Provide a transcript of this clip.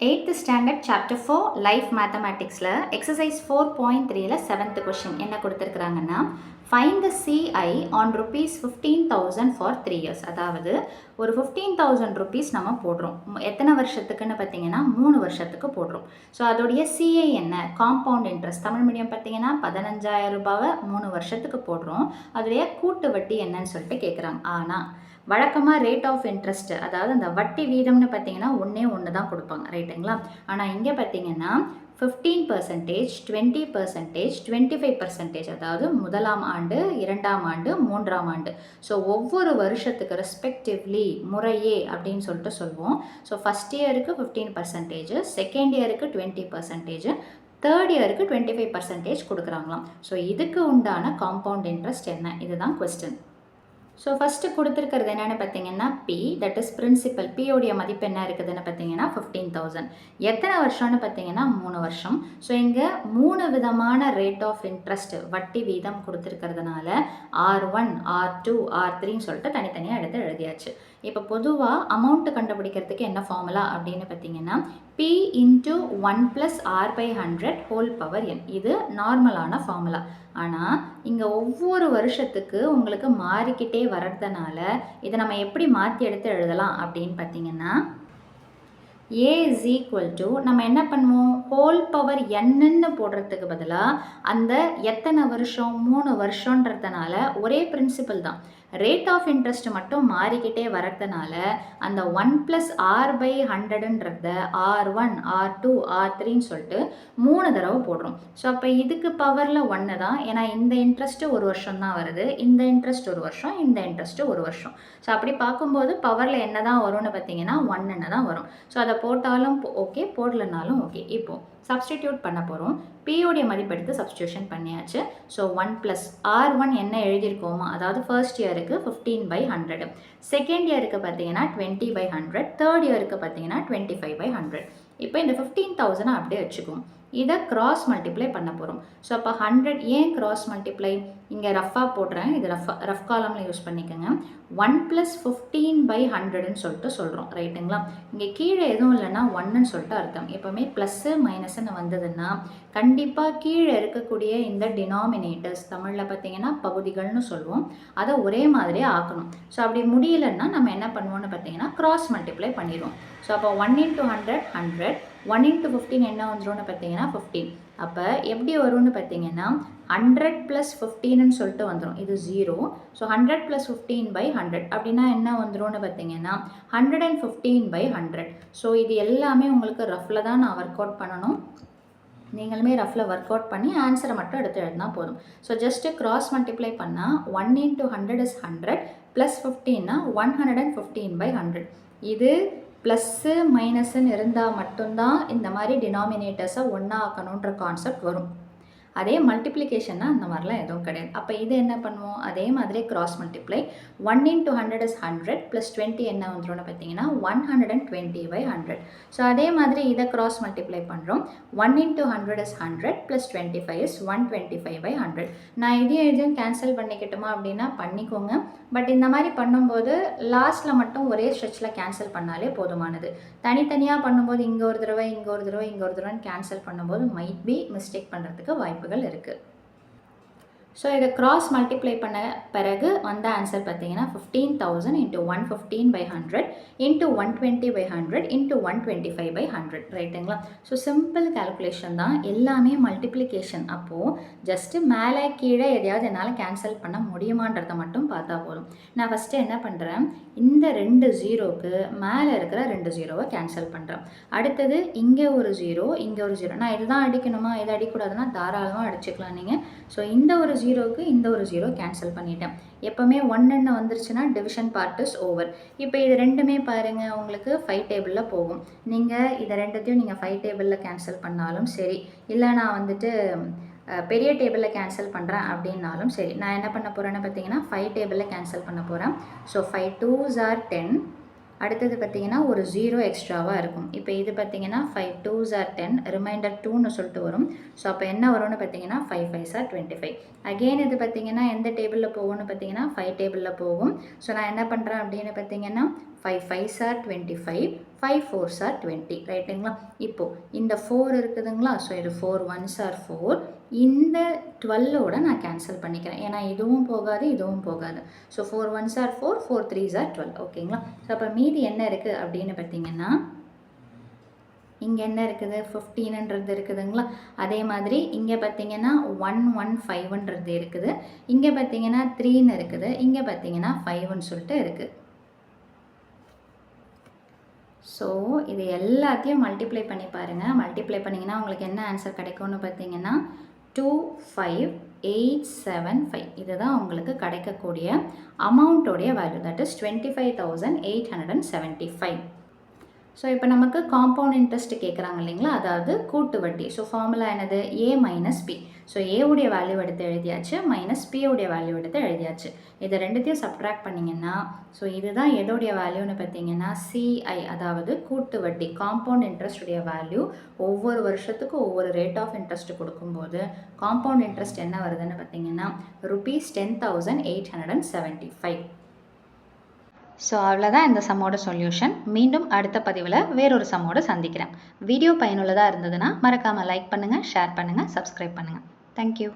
8th standard chapter 4 life mathematicsல exercise 4.3ல 7th question என்ன கொடுத்திருக்கிறாங்கன்னா find the CI on rupees 15,000 for 3 years. அதாவது ஒரு 15,000 rupees நம்ம போடுறோம். எத்தனை வருஷத்துக்குன்னு பார்த்தீங்கன்னா 3 வருஷத்துக்கு போடுறோம். ஸோ அதோடைய CI என்ன, காம்பவுண்ட் இன்ட்ரெஸ்ட், தமிழ் மீடியம் பார்த்தீங்கன்னா 15,000 ரூபாவை 3 வருஷத்துக்கு போடுறோம். அதோடைய கூட்டு வட்டி என்னன்னு சொல்லிட்டு கேட்குறாங்க. ஆனால் வழக்கமாக ரேட் ஆஃப் இன்ட்ரெஸ்ட், அதாவது அந்த வட்டி வீதம்னு பார்த்தீங்கன்னா ஒன்று தான் கொடுப்பாங்க, ரைட்டுங்களா? ஆனால் இங்கே பார்த்தீங்கன்னா 15%, 20%, 25%, அதாவது முதலாம் ஆண்டு, இரண்டாம் ஆண்டு, மூன்றாம் ஆண்டு. ஸோ ஒவ்வொரு வருஷத்துக்கு ரெஸ்பெக்டிவ்லி முறையே அப்படின்னு சொல்லிட்டு சொல்லுவோம். ஸோ ஃபஸ்ட் இயருக்கு 15%, செகண்ட் இயருக்கு 20%, தேர்ட் இயருக்கு 25% கொடுக்குறாங்களாம். ஸோ இதுக்கு உண்டான காம்பவுண்ட் இன்ட்ரெஸ்ட் என்ன, இதுதான் கொஸ்டின். ஸோ ஃபஸ்ட்டு கொடுத்துருக்கிறது என்னென்னு பார்த்தீங்கன்னா பி, தட் இஸ் பிரின்சிபல். பியோடைய மதிப்பு என்ன இருக்குதுன்னு பார்த்தீங்கன்னா 15,000. எத்தனை வருஷம்னு பார்த்தீங்கன்னா 3 வருஷம். ஸோ இங்கே 3 விதமான ரேட் ஆஃப் இன்ட்ரெஸ்ட் வட்டி வீதம் கொடுத்துருக்கிறதுனால R1, R2, R3ன்னு சொல்லிட்டு தனித்தனியாக எடுத்து எழுதியாச்சு. இப்போ பொதுவாக அமௌண்ட்டு கண்டுபிடிக்கிறதுக்கு என்ன ஃபார்முலா அப்படின்னு பார்த்தீங்கன்னா P into 1 + R/100 whole power n. இது நார்மலான ஃபார்முலா. ஆனால் இங்கே ஒவ்வொரு வருஷத்துக்கு உங்களுக்கு மாறிக்கிட்டே வர்றதுனால இதை நம்ம எப்படி மாற்றி எடுத்து எழுதலாம் அப்படின்னு பார்த்தீங்கன்னா A is equal to, நம்ம என்ன பண்ணுவோம், ஹோல் பவர் என்னன்னு போடுறதுக்கு பதிலாக அந்த எத்தனை வருஷம், 3 வருஷன்றதுனால ஒரே பிரின்சிபல் தான். ரேட் ஆஃப் இன்ட்ரெஸ்ட் மட்டும் மாறிக்கிட்டே வரதுனால அந்த 1 + R/100ன்றத R1, R2, R3ன்னு சொல்லிட்டு 3 தடவை போடுறோம். ஸோ அப்போ இதுக்கு பவரில் 1 தான், ஏன்னா இந்த இன்ட்ரெஸ்ட்டு ஒரு வருஷம் தான் வருது, இந்த இன்ட்ரெஸ்ட் ஒரு வருஷம், இந்த இன்ட்ரெஸ்ட்டு ஒரு வருஷம். ஸோ அப்படி பார்க்கும்போது பவரில் என்ன தான் வரும்னு பார்த்தீங்கன்னா 1 தான் வரும். ஸோ அதை போட்டாலும் ஓகே, போடலனாலும் ஓகே. இப்போது சப்ஸ்டிடியூட் பண்ண போகிறோம். பியோடைய மதிப்பெடுத்து சப்ஸ்டியூஷன் பண்ணியாச்சு. ஸோ 1 + R1 என்ன எழுதியிருக்கோமோ, அதாவது ஃபர்ஸ்ட் இயருக்கு 15/100, செகண்ட் இயருக்கு பார்த்தீங்கன்னா 20/100, தேர்ட் இயருக்கு பார்த்தீங்கன்னா 25/100. இப்போ இந்த 15,000 அப்படியே வச்சுக்குவோம். இதை கிராஸ் மல்டிப்ளை பண்ண போகிறோம். ஸோ அப்போ 100 ஏன் கிராஸ் மல்டிப்ளை, இங்கே ரஃபாக போடுறேன், இது ரஃப் காலமில் யூஸ் பண்ணிக்கோங்க. 1 + 15/100ன்னு சொல்லிட்டு சொல்கிறோம், ரைட்டுங்களா? இங்கே கீழே எதுவும் இல்லைன்னா 1ன்னு சொல்லிட்டு அர்த்தம். எப்போவுமே ப்ளஸ்ஸு மைனஸ்ன்னு வந்ததுன்னா கண்டிப்பாக கீழே இருக்கக்கூடிய இந்த டினாமினேட்டர்ஸ், தமிழில் பார்த்தீங்கன்னா பகுதிகள்னு சொல்லுவோம், அதை ஒரே மாதிரியே ஆக்கணும். ஸோ அப்படி முடியலைன்னா நம்ம என்ன பண்ணுவோம்னு பார்த்தீங்கன்னா கிராஸ் மல்டிப்ளை பண்ணிடுவோம். ஸோ அப்போ 1 × 100 100, 1 × 15 என்ன வந்துடும்னு பார்த்தீங்கன்னா 15. அப்போ எப்படி வரும்னு பார்த்தீங்கன்னா 100 + 15ன்னு சொல்லிட்டு வந்துடும், இது 0. ஸோ 100 + 15/100 அப்படின்னா என்ன வந்துடும்னு பார்த்தீங்கன்னா 115/100. ஸோ இது எல்லாமே உங்களுக்கு ரஃப்பில் தான் நான் ஒர்க் அவுட் பண்ணணும். நீங்களுமே ரஃப்பில் ஒர்க் அவுட் பண்ணி ஆன்சரை மட்டும் எடுத்து எழுதினா போதும். ஸோ ஜஸ்ட்டு கிராஸ் மல்டிப்ளை பண்ணால் 1 × 100 is 100 + 15னா 115/100. இது ப்ளஸ்ஸு மைனஸ்ன்னு இருந்தால் மட்டும்தான் இந்த மாதிரி டினாமினேட்டர்ஸை ஒன்றா ஆக்கணுன்ற கான்செப்ட் வரும். அதே மல்டிப்ளிகேஷன்னா அந்த மாதிரிலாம் எதுவும் கிடையாது. அப்போ இது என்ன பண்ணுவோம், அதே மாதிரி கிராஸ் மல்டிப்ளை. 1 × 100 is 100 + 20 என்ன வந்துடும்னு பார்த்தீங்கன்னா 120/100. ஸோ அதே மாதிரி இதை கிராஸ் மல்டிப்ளை பண்ணுறோம். 1 × 100 is 100 + 25 is 125/100. நான் இதையும் கேன்சல் பண்ணிக்கிட்டோமா அப்படின்னா பண்ணிக்கோங்க. பட் இந்த மாதிரி பண்ணும்போது லாஸ்ட்டில் மட்டும் ஒரே ஸ்ட்ரெச்சில் கேன்சல் பண்ணாலே போதுமானது. தனித்தனியாக பண்ணும்போது இங்கே ஒரு தடவை, இங்கே ஒரு தடவை, இங்கே ஒரு தடவைன்னு கேன்சல் பண்ணும்போது மைட் பி மிஸ்டேக் பண்ணுறதுக்கு வாய்ப்புகள் இருக்குது. ஸோ இதை கிராஸ் மல்டிப்ளை பண்ண பிறகு வந்த ஆன்சர் பார்த்தீங்கன்னா 15,000 × 115/100 × 120/100 × 125/100, ரைட்டுங்களா? ஸோ சிம்பிள் கேல்குலேஷன் தான், எல்லாமே மல்டிப்ளிகேஷன். அப்போது ஜஸ்ட்டு மேலே கீழே எதையாவது என்னால் கேன்சல் பண்ண முடியுமான்றதை மட்டும் பார்த்தா போதும். நான் ஃபஸ்ட்டு என்ன பண்ணுறேன், இந்த 2 0க்கு மேலே இருக்கிற 2 0வை கேன்சல் பண்ணுறேன். அடுத்தது இங்கே ஒரு 0, இங்கே ஒரு 0. நான் இதுதான் அடிக்கணுமா, இதை அடிக்கூடாதுன்னா தாராளமாக அடிச்சுக்கலாம் நீங்கள். ஸோ இந்த ஒரு 0க்கு இந்த ஒரு 0 கேன்சல் பண்ணிட்டேன். எப்போவுமே 1ன்னு வந்துருச்சுன்னா டிவிஷன் பார்ட் இஸ் ஓவர். இப்போ இது ரெண்டுமே பாருங்கள் உங்களுக்கு 5 டேபிளில் போகும். நீங்கள் இதை ரெண்டுத்தையும் நீங்கள் 5 டேபிளில் கேன்சல் பண்ணாலும் சரி, இல்லை நான் வந்துட்டு பெரிய டேபிளில் கேன்சல் பண்ணுறேன் அப்படின்னாலும் சரி. நான் என்ன பண்ண போகிறேன்னு பார்த்தீங்கன்னா 5 டேபிளில் கேன்சல் பண்ண போகிறேன். So 5 2s are 10. அடுத்தது பார்த்தீங்கன்னா ஒரு 0 எக்ஸ்ட்ராவாக இருக்கும். இப்போ இது பார்த்தீங்கன்னா 5 2s are 10, ரிமைண்டர் 2ன்னு சொல்லிட்டு வரும். ஸோ அப்போ என்ன வரும்னு பார்த்தீங்கன்னா 5 5s are 25. அகெயின் இது பார்த்தீங்கன்னா எந்த டேபிளில் போகும்னு பார்த்தீங்கன்னா 5 டேபிளில் போகும். ஸோ நான் என்ன பண்ணுறேன் அப்படின்னு பார்த்தீங்கன்னா 5 5s are 25, 5 4s are 20, ரைட்டுங்களா? இப்போது இந்த 4 இருக்குதுங்களா? ஸோ இது 4 1s are 4. இந்த 12ஓட நான் கேன்சல் பண்ணிக்கிறேன், ஏன்னா இதுவும் போகாது இதுவும் போகாது. So 4 1s are 4, 4 3s are 12, ஓகேங்களா? ஸோ அப்போ மீதி என்ன இருக்குது அப்படின்னு பார்த்தீங்கன்னா, இங்கே என்ன இருக்குது? 15ன்றது இருக்குதுங்களா? அதே மாதிரி இங்கே பார்த்தீங்கன்னா 1 1 5ன்றது இருக்குது. இங்கே பார்த்தீங்கன்னா 3ன்னு இருக்குது. இங்கே பார்த்தீங்கன்னா 5ன்னு சொல்லிட்டு இருக்குது. ஸோ இது எல்லாத்தையும் மல்டிப்ளை பண்ணி பாருங்கள். மல்டிப்ளை பண்ணிங்கன்னா உங்களுக்கு என்ன ஆன்சர் கிடைக்கும்னு பார்த்தீங்கன்னா 25875. இதுதான் உங்களுக்கு கிடைக்கக்கூடிய அமௌண்ட்டோடைய வேல்யூ, தட் இஸ் 25,875. ஸோ இப்போ நமக்கு காம்பவுண்ட் இன்ட்ரெஸ்ட் கேட்குறாங்க இல்லைங்களா, அதாவது கூட்டு வட்டி. ஸோ ஃபார்முலா என்னது? A minus P. ஸோ ஏவுடைய வேல்யூ எடுத்து எழுதியாச்சு, மைனஸ் பியோடைய வேல்யூ எடுத்து எழுதியாச்சு. இதை ரெண்டுத்தையும் சப்ட்ராக்ட் பண்ணிங்கன்னா, ஸோ இதுதான் எதோடைய வேல்யூன்னு பார்த்தீங்கன்னா CI, அதாவது கூட்டு வட்டி, காம்பவுண்ட் இன்ட்ரெஸ்டுடைய வேல்யூ. ஒவ்வொரு வருஷத்துக்கும் ஒவ்வொரு ரேட் ஆஃப் இன்ட்ரெஸ்ட் கொடுக்கும்போது காம்பவுண்ட் இன்ட்ரெஸ்ட் என்ன வருதுன்னு பார்த்தீங்கன்னா ₹10,875. ஸோ அவ்வளோதான் இந்த சம்மோட சொல்யூஷன். மீண்டும் அடுத்த பதிவில் வேறொரு சம்மோடு சந்திக்கிறேன். வீடியோ பயனுள்ளதாக இருந்ததுன்னா மறக்காமல் லைக் பண்ணுங்கள், ஷேர் பண்ணுங்கள், சப்ஸ்கிரைப் பண்ணுங்கள். தேங்க்யூ.